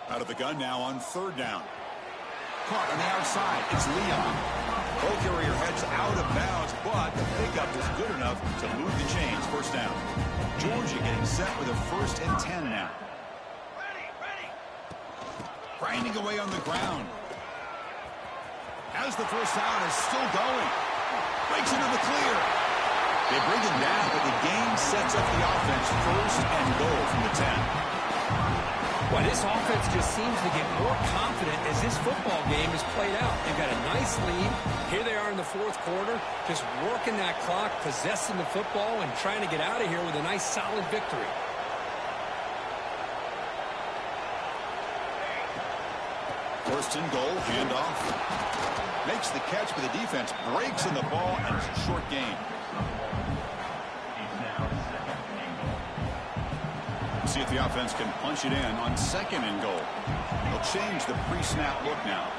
Out of the gun now on 3rd down. Caught on the outside. It's Leon. Ball carrier heads out of bounds, but the pickup was good enough to move the chains. 1st down. Georgia getting set with a 1st and 10 now. Grinding away on the ground. Has the 1st down, is still going. Breaks into the clear. They bring him down, but the game sets up the offense. 1st and goal from the 10. Well, this offense just seems to get more confident as this football game is played out. They've got a nice lead. Here they are in the 4th quarter, just working that clock, possessing the football, and trying to get out of here with a nice, solid victory. First and goal, handoff. Makes the catch, but the defense breaks in the ball, and it's a short gain. See if the offense can punch it in on 2nd and goal. They'll change the pre-snap look now.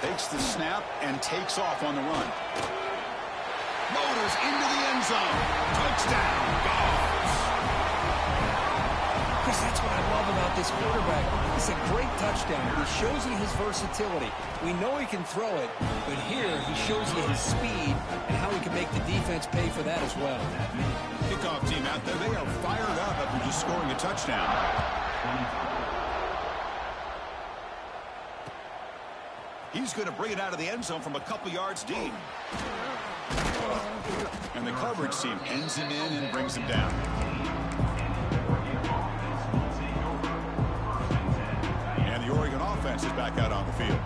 Takes the snap and takes off on the run. Motors into the end zone. Touchdown, Dogs. Chris, that's what I love about this quarterback. It's a great touchdown. He shows you his versatility. We know he can throw it, but here he shows you his speed and how he can make the defense pay for that as well. Kickoff team out there, they are fired up after just scoring a touchdown. He's going to bring it out of the end zone from a couple yards deep. And the coverage team ends him in and brings him down. And the Oregon offense is back out on the field.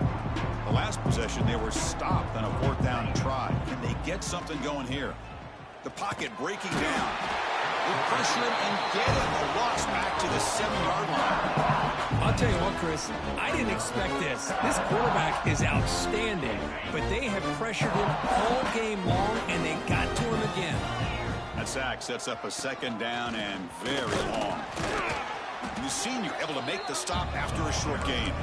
The last possession, they were stopped on a 4th down try. Can they get something going here? The pocket breaking down. They pressure him and get him. A loss back to the 7-yard line. I'll tell you what, Chris, I didn't expect this. This quarterback is outstanding, but they have pressured him all game long, and they got to him again. That sack sets up a 2nd down and very long. And the senior able to make the stop after a short gain.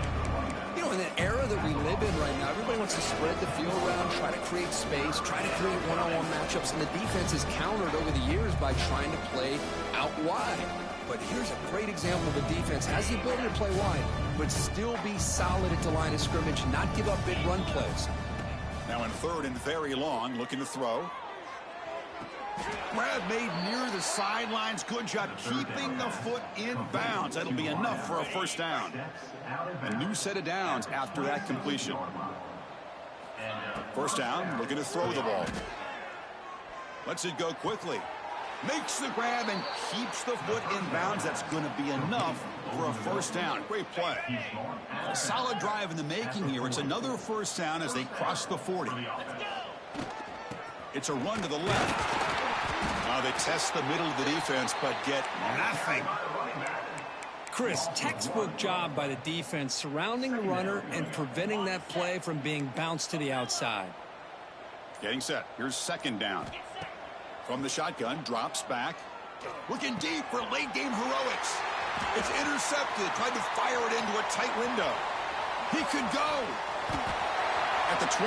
You know, in the era that we live in right now, everybody wants to spread the field around, try to create space, try to create one-on-one matchups, and the defense is countered over the years by trying to play out wide. But here's a great example of a defense has the ability to play wide, but still be solid at the line of scrimmage, not give up big run plays. Now in 3rd and very long, looking to throw. Grab made near the sidelines. Good job keeping the foot in bounds. That'll be enough for a first down. A new set of downs after that completion. First down, looking to throw the ball. Lets it go quickly. Makes the grab and keeps the foot in bounds. That's going to be enough for a first down. Great play. A solid drive in the making here. It's another first down as they cross the 40. It's a run to the left. Now they test the middle of the defense, but get nothing. Chris, textbook job by the defense surrounding the runner and preventing that play from being bounced to the outside. Getting set. Here's second down. From the shotgun, drops back. Looking deep for late-game heroics. It's intercepted. Tried to fire it into a tight window. He could go. At the 20.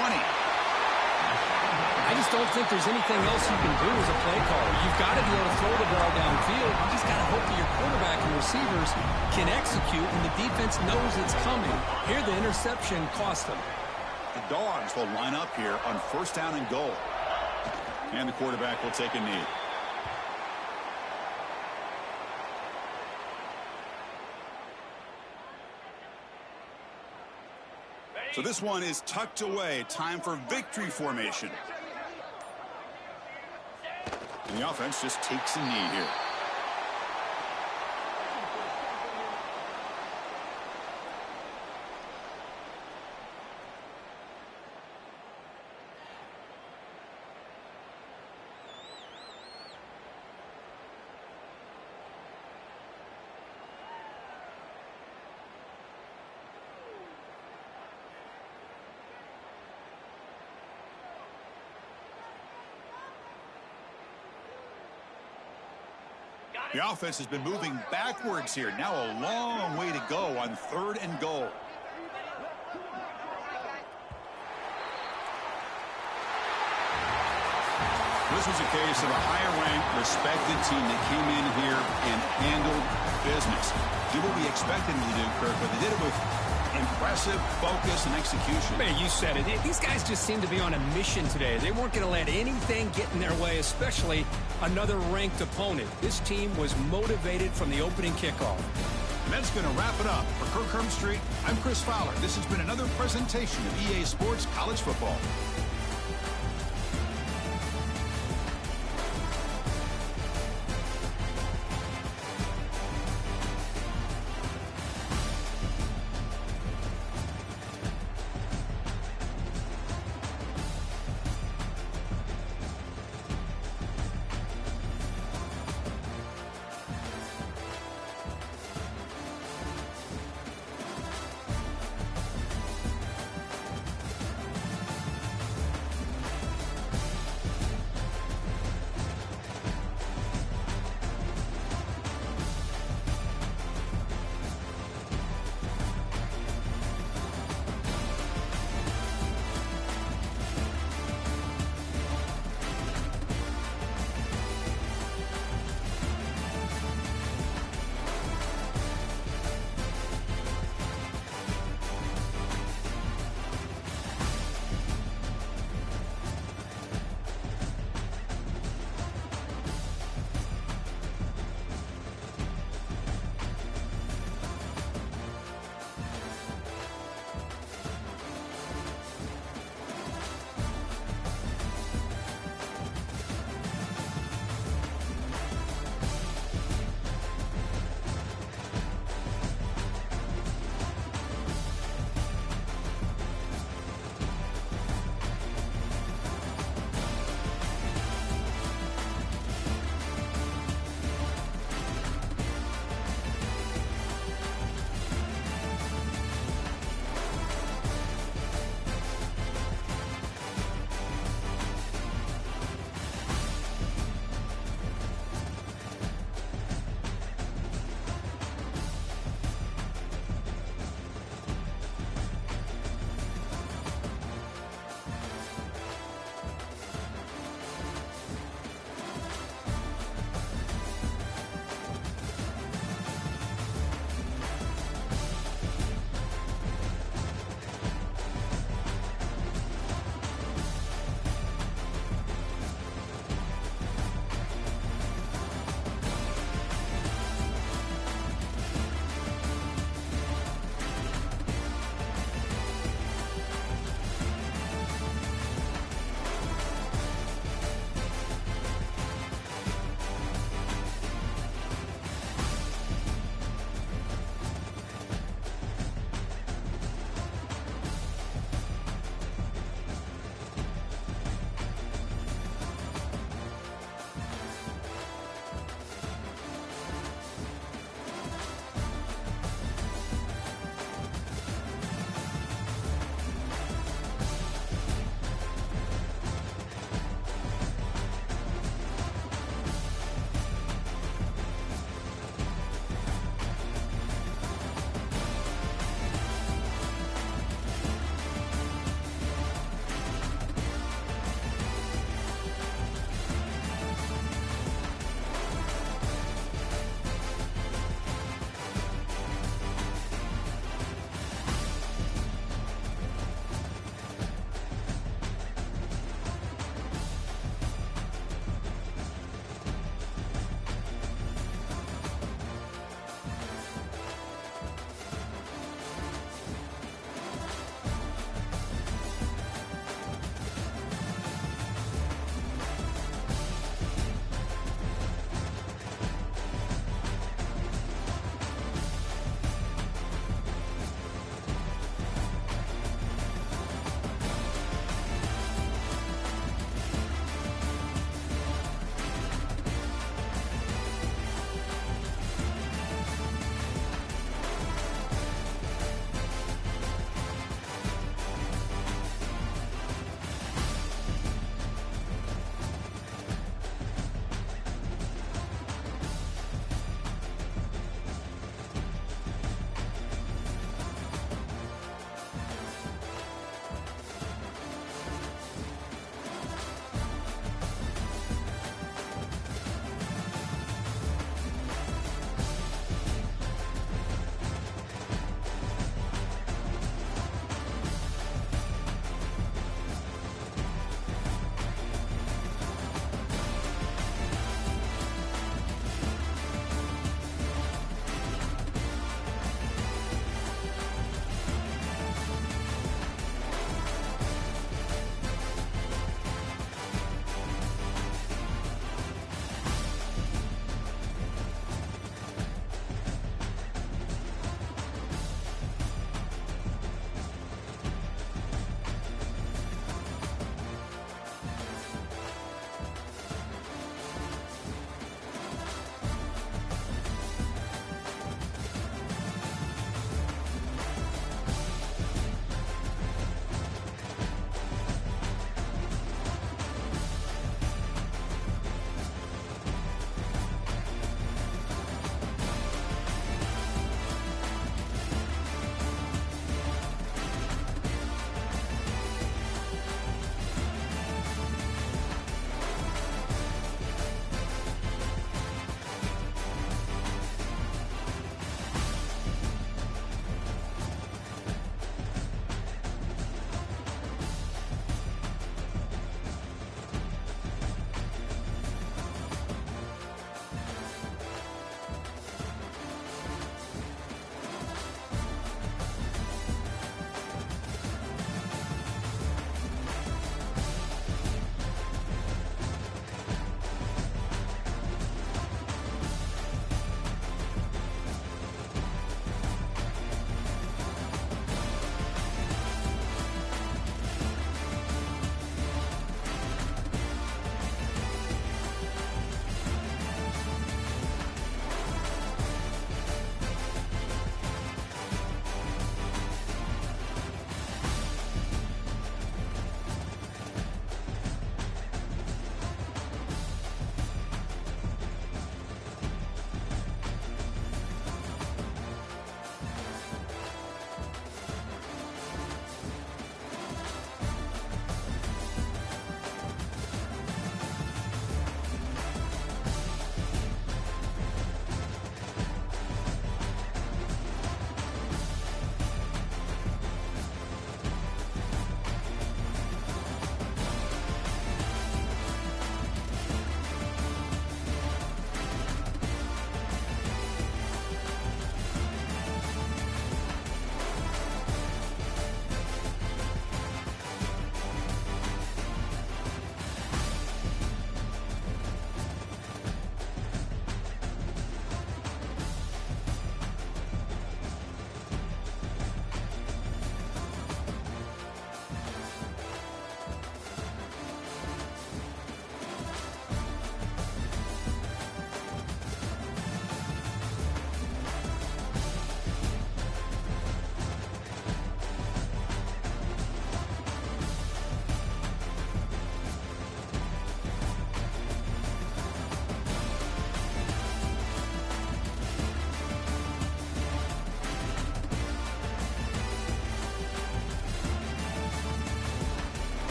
I just don't think there's anything else you can do as a play caller. You've got to be able to throw the ball downfield. You just got to hope that your quarterback and receivers can execute and the defense knows it's coming. Here, the interception cost them. The Dogs will line up here on first down and goal. And the quarterback will take a knee. So this one is tucked away. Time for victory formation. And the offense just takes a knee here. The offense has been moving backwards here. Now a long way to go on third and goal. This was a case of a higher-ranked, respected team that came in here and handled business. Did what we expected them to do, Kirk, but they did it with impressive focus and execution. Man, you said it. These guys just seem to be on a mission today. They weren't going to let anything get in their way, especially another ranked opponent. This team was motivated from the opening kickoff. And that's going to wrap it up. For Kirk Hermstreet, I'm Chris Fowler. This has been another presentation of EA Sports College Football.